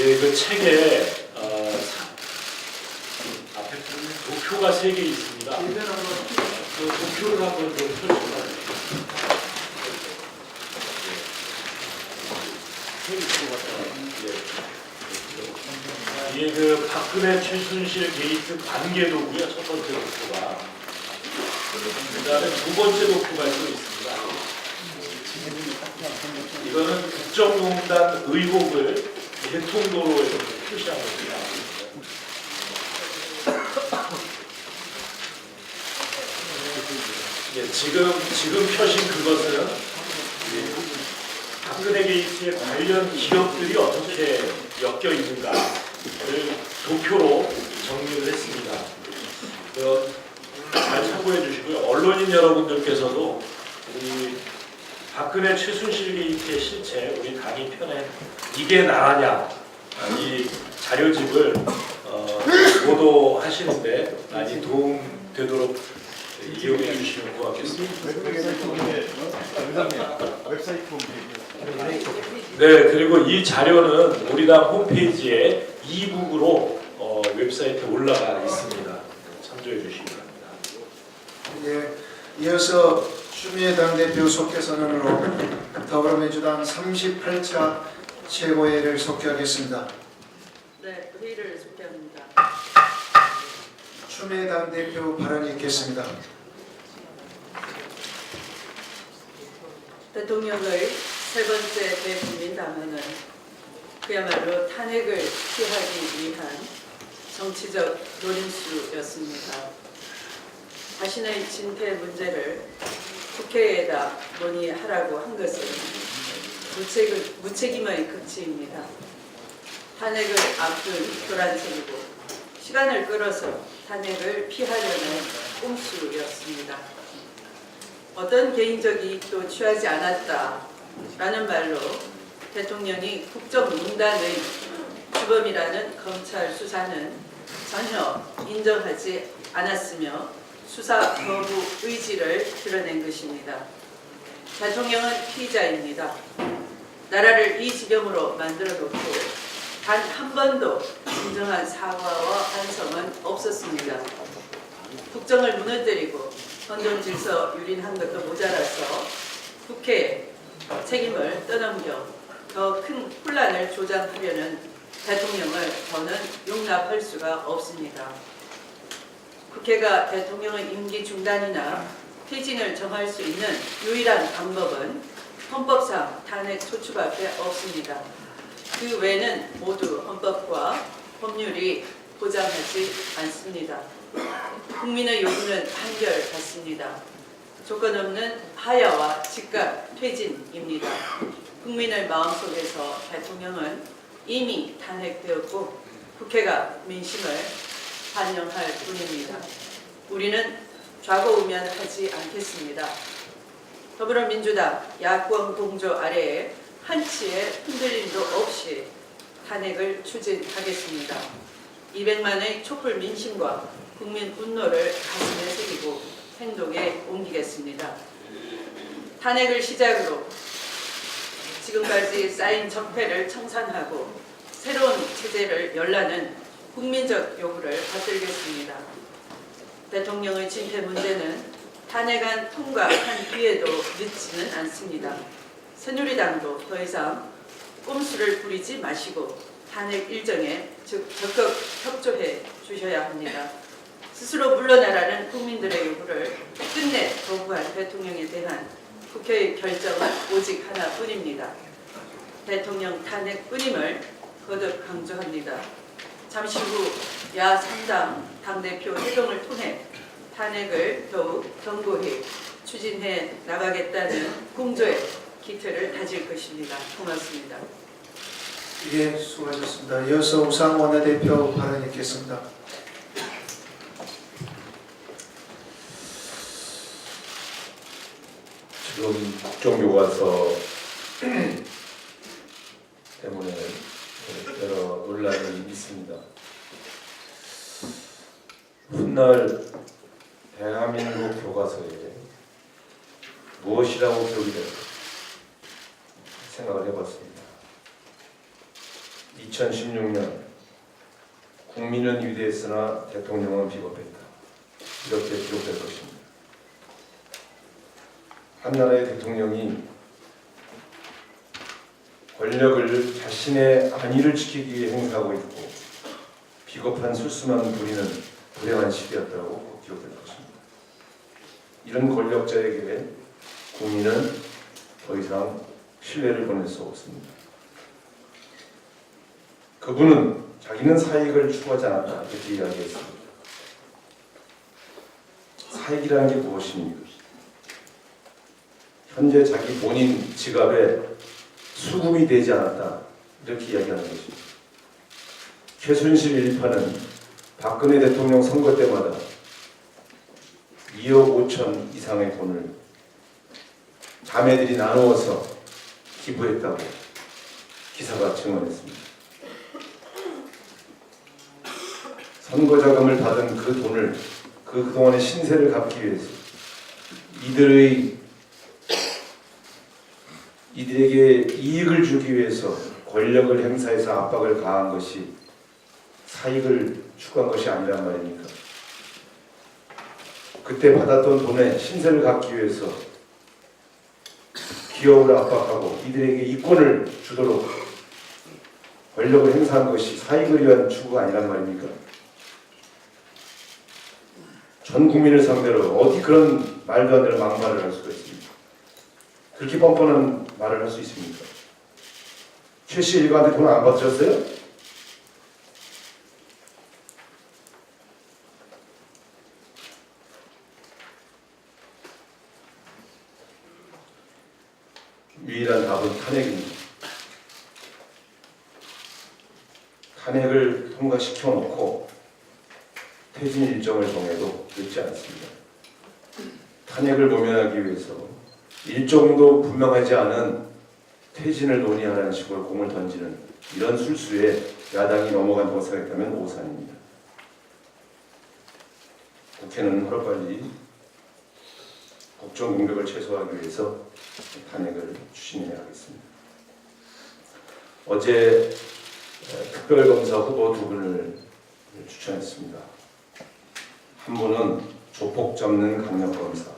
예, 그 책에 앞에 보면 도표가 3개 있습니다. 그 도표를 한번 좀 펼쳐봐요. 이게 그 박근혜 최순실 게이트 관계도고요. 첫 번째 도표가. 그 다음에 두 번째 도표가 또 있습니다. 이거는 국정농단 의혹을 대통도로 이렇게 표시한 겁니다. 예, 지금 펴신 그것은 박근혜 게이트의 관련 기업들이 어떻게 엮여 있는가를 도표로 정리를 했습니다. 잘 참고해 주시고요. 언론인 여러분들께서도 우리 박근혜 최순실 게이트의 실체, 우리 당이 펴낸 이게 나라냐 이 자료집을 보도하시는데 많이 도움되도록 이용해 주시면 고맙겠습니다. 웹사이트 홈페이지. 네, 그리고 이 자료는 우리 당 홈페이지에 이북으로 웹사이트에 올라가 있습니다. 참조해 주시기 바랍니다. 예, 이어서 추미애 당대표 속회 선언으로 더불어민주당 38차 최고회의를 속회하겠습니다. 네, 회의를 속개합니다. 추미애 당대표 발언이 있겠습니다. 대통령의 세 번째 대국민당헌은 그야말로 탄핵을 피하기 위한 정치적 노림수였습니다. 자신의 진퇴 문제를 국회에다 논의하라고 한 것은 무책임의 극치입니다. 탄핵을 앞둔 교란책이고 시간을 끌어서 탄핵을 피하려는 꼼수였습니다. 어떤 개인적 이익도 취하지 않았다라는 말로 대통령이 국정농단의 주범이라는 검찰 수사는 전혀 인정하지 않았으며 수사 거부 의지를 드러낸 것입니다. 대통령은 피의자입니다. 나라를 이 지경으로 만들어 놓고 단 한 번도 진정한 사과와 반성은 없었습니다. 국정을 무너뜨리고 헌정 질서 유린한 것도 모자라서 국회에 책임을 떠넘겨 더 큰 혼란을 조장하려는 대통령을 저는 용납할 수가 없습니다. 국회가 대통령의 임기 중단이나 퇴진을 정할 수 있는 유일한 방법은 헌법상 탄핵 소추밖에 없습니다. 그 외에는 모두 헌법과 법률이 보장하지 않습니다. 국민의 요구는 한결같습니다. 조건 없는 하야와 즉각 퇴진입니다. 국민의 마음속에서 대통령은 이미 탄핵되었고 국회가 민심을 반영할 뿐입니다. 우리는 좌고우면하지 않겠습니다. 더불어민주당 야권 공조 아래에 한치의 흔들림도 없이 탄핵을 추진하겠습니다. 200만의 촛불 민심과 국민 분노를 가슴에 새기고 행동에 옮기겠습니다. 탄핵을 시작으로 지금까지 쌓인 적폐를 청산하고 새로운 체제를 열라는 국민적 요구를 받들겠습니다. 대통령의 진퇴 문제는 탄핵안 통과한 뒤에도 늦지는 않습니다. 새누리당도 더 이상 꼼수를 부리지 마시고 탄핵 일정에 적극 협조해 주셔야 합니다. 스스로 물러나라는 국민들의 요구를 끝내 거부한 대통령에 대한 국회의 결정은 오직 하나뿐입니다. 대통령 탄핵뿐임을 거듭 강조합니다. 잠시 후 야3당 당대표 회동을 통해 탄핵을 더욱 견고히 추진해 나가겠다는 공조의 기틀을 다질 것입니다. 고맙습니다. 예, 수고하셨습니다. 이어서 우상 원내대표 발언이 있겠습니다. 지금 국정교과서 때문에 여러 논란이 있습니다. 훗날 대한민국 교과서에 무엇이라고 기록이 될까 생각을 해봤습니다. 2016년 국민은 위대했으나 대통령은 비겁했다. 이렇게 기록될 것입니다. 한 나라의 대통령이 권력을 자신의 안위를 지키기 위해 행사하고 있고 비겁한 술수만 부리는 불행한 시대였다고 기록될 것입니다. 이런 권력자에게 국민은 더 이상 신뢰를 보낼 수 없습니다. 그분은 자기는 사익을 추구하지 않았다 이렇게 이야기했습니다. 사익이라는 게 무엇입니까? 현재 자기 본인 지갑에 수금이 되지 않았다 이렇게 이야기하는 것입니다. 최순실 일파는 박근혜 대통령 선거 때마다 2억 5천 이상의 돈을 자매들이 나누어서 기부했다고 기사가 증언했습니다. 선거 자금을 받은 그 돈을 그동안의 신세를 갚기 위해서 이들에게 이익을 주기 위해서 권력을 행사해서 압박을 가한 것이 사익을 추구한 것이 아니란 말입니까? 그때 받았던 돈에 신세를 갚기 위해서 기업을 압박하고 이들에게 이권을 주도록 권력을 행사한 것이 사익을 위한 추구가 아니란 말입니까? 전 국민을 상대로 어디 그런 말도 안 되는 막말을 할 수가 있습니까? 그렇게 뻔뻔한 말을 할 수 있습니까? 최 씨 일가한테 돈 안 받으셨어요? 유일한 답은 탄핵입니다. 탄핵을 통과시켜 놓고 퇴진 일정을 정해도 늦지 않습니다. 탄핵을 모면하기 위해서 일정도 분명하지 않은 퇴진을 논의하라는 식으로 공을 던지는 이런 술수에 야당이 넘어간다고 생각하면 오산입니다. 국회는 하루빨리 국정 공백을 최소화하기 위해서 탄핵을 추진해야 하겠습니다. 어제 특별검사 후보 2분을 추천했습니다. 한 분은 조폭 잡는 강력검사,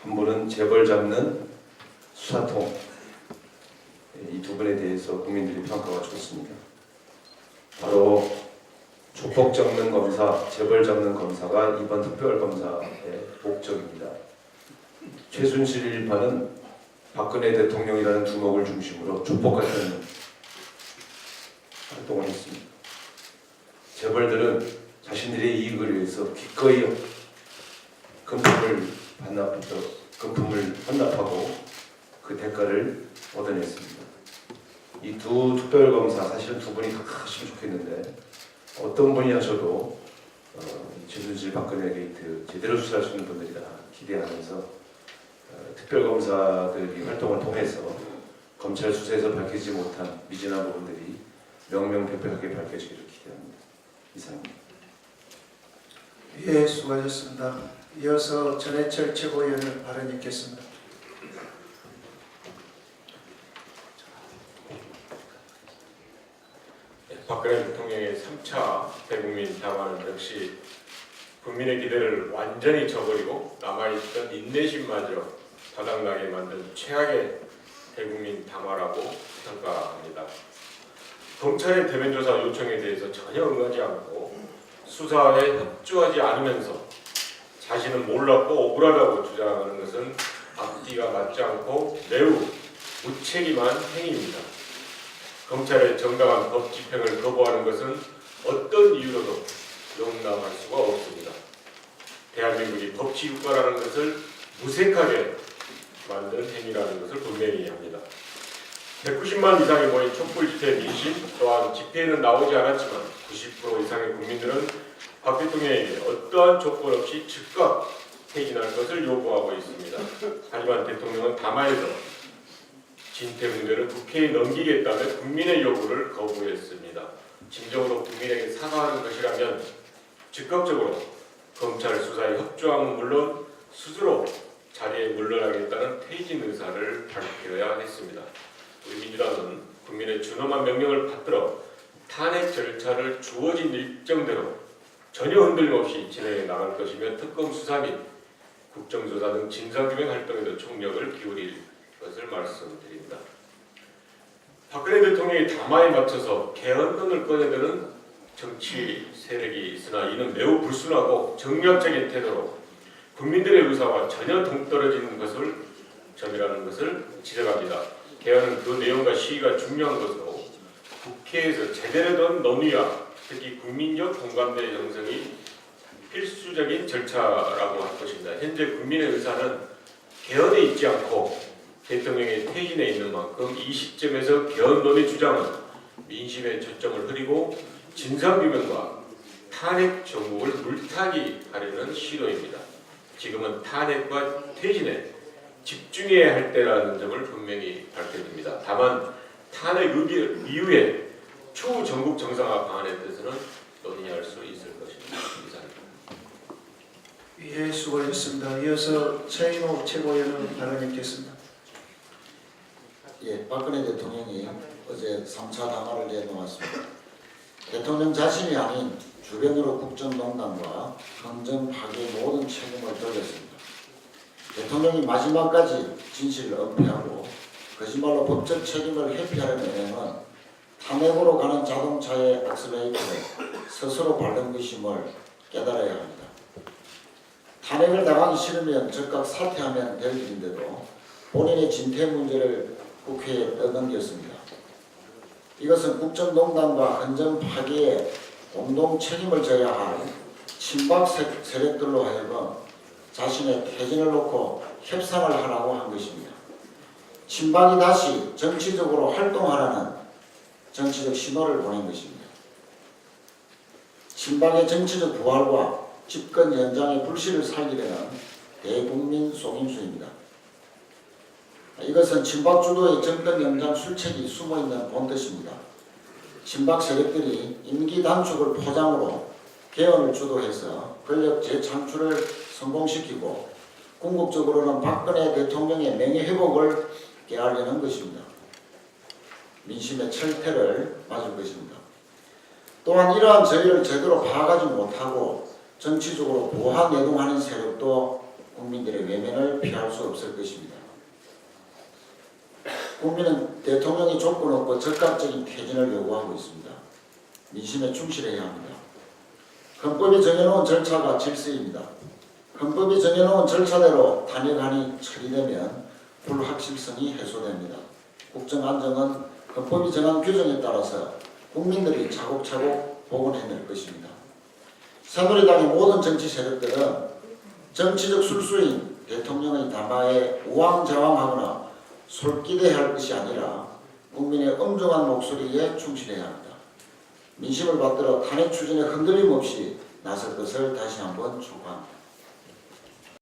한 분은 재벌 잡는 수사통. 이 2분에 대해서 국민들의 평가가 좋습니다. 바로 조폭 잡는 검사, 재벌 잡는 검사가 이번 특별검사의 목적입니다. 최순실 일파는 박근혜 대통령이라는 두목을 중심으로 조폭 같은 활동을 했습니다. 재벌들은 자신들의 이익을 위해서 기꺼이 금품을 환납하고 그 대가를 얻어냈습니다. 이 두 특별검사, 사실은 2분이 다 하시면 좋겠는데 어떤 분이 하셔도 최순실 박근혜 게이트 제대로 수사할 수 있는 분들이다 기대하면서 특별검사들이 활동을 통해서 검찰 수사에서 밝혀지지 못한 미진한 부분들이 명명백백하게 밝혀지기를 기대합니다. 이상입니다. 예, 수고하셨습니다. 이어서 전해철 최고위원을 발언 있겠습니다. 박근혜 대통령의 3차 대국민 담화는 역시 국민의 기대를 완전히 저버리고 남아있던 인내심마저 바닥나게 만든 최악의 대국민 담화라고 평가합니다. 검찰의 대면 조사 요청에 대해서 전혀 응하지 않고 수사에 협조하지 않으면서 자신은 몰랐고 억울하다고 주장하는 것은 앞뒤가 맞지 않고 매우 무책임한 행위입니다. 검찰의 정당한 법 집행을 거부하는 것은 어떤 이유로도 용납할 수가 없습니다. 대한민국이 법치국가라는 것을 무색하게 만든 행위라는 것을 분명히 합니다. 190만 이상이 모인 촛불 집회 민심 또한 집회에는 나오지 않았지만 90% 이상의 국민들은 박 대통령에게 어떠한 조건 없이 즉각 퇴진할 것을 요구하고 있습니다. 하지만 대통령은 담화에서 진퇴 문제를 국회에 넘기겠다는 국민의 요구를 거부했습니다. 진정으로 국민에게 사과하는 것이라면 즉각적으로 검찰 수사에 협조함은 물론 스스로 자리에 물러나겠다는 퇴진 의사를 밝혀야 했습니다. 우리 민주당은 국민의 준엄한 명령을 받들어 탄핵 절차를 주어진 일정대로 전혀 흔들림 없이 진행해 나갈 것이며 특검 수사 및 국정조사 등 진상규명 활동에도 총력을 기울일 것을 말씀드립니다. 박근혜 대통령이 담화에 맞춰서 개헌론을 꺼내드는 정치 세력이 있으나 이는 매우 불순하고 정략적인 태도로 국민들의 의사와 전혀 동떨어지는 것을 점이라는 것을 지적합니다. 개헌은 그 내용과 시기가 중요한 것으로 국회에서 제대로 된 논의와 특히 국민적 공감대 형성이 필수적인 절차라고 할 것입니다. 현재 국민의 의사는 개헌에 있지 않고 대통령의 퇴진에 있는 만큼 이 시점에서 개헌론의 주장은 민심의 초점을 흐리고 진상규명과 탄핵 정국을 물타기 하려는 시도입니다. 지금은 탄핵과 퇴진에 집중해야 할 때라는 점을 분명히 밝혀집니다. 다만 탄핵 이후에 추후 전국 정상화 방안에 대해서는 논의할 수 있을 것입니다. 이상입니다. 예, 수고하셨습니다. 이어서 최인호 최고위원은 발언있겠습니다. 예, 박근혜 대통령이 어제 3차 담화를 내놓았습니다. 대통령 자신이 아닌 주변으로 국정농단과 강정 파괴의 모든 책임을 돌렸습니다. 대통령이 마지막까지 진실을 은폐하고 거짓말로 법적 책임을 회피하려는 애는 탄핵으로 가는 자동차의 액셀레이터를 스스로 밟는 것임을 깨달아야 합니다. 탄핵을 당하기 싫으면 즉각 사퇴하면 될 일인데도 본인의 진퇴 문제를 국회에 떠넘겼습니다. 이것은 국정농단과 헌정 파괴에 공동 책임을 져야 할 친박 세력들로 하여금 자신의 퇴진을 놓고 협상을 하라고 한 것입니다. 친박이 다시 정치적으로 활동하라는 정치적 신호를 보낸 것입니다. 친박의 정치적 부활과 집권 연장의 불씨를 살리려는 대국민 속임수입니다. 이것은 친박 주도의 정권 연장 술책이 숨어있는 본뜻입니다. 친박 세력들이 임기 단축을 포장으로 개헌을 주도해서 권력 재창출을 성공시키고 궁극적으로는 박근혜 대통령의 명예회복을 깨하려는 것입니다. 민심의 철퇴를 맞을 것입니다. 또한 이러한 저희를 제대로 파악하지 못하고 정치적으로 보완내동하는 세력도 국민들의 외면을 피할 수 없을 것입니다. 국민은 대통령이 조건 없고 즉각적인 퇴진을 요구하고 있습니다. 민심에 충실해야 합니다. 헌법이 정해놓은 절차가 질서입니다. 헌법이 정해놓은 절차대로 탄핵안이 처리되면 불확실성이 해소됩니다. 국정안정은 헌법이 정한 규정에 따라서 국민들이 차곡차곡 복원해낼 것입니다. 새누리당의 모든 정치 세력들은 정치적 술수인 대통령의 담화에 우왕좌왕하거나 솔깃해할 것이 아니라 국민의 엄중한 목소리에 충실해야 합니다. 민심을 받들어 탄핵 추진에 흔들림 없이 나설 것을 다시 한번 촉구합니다.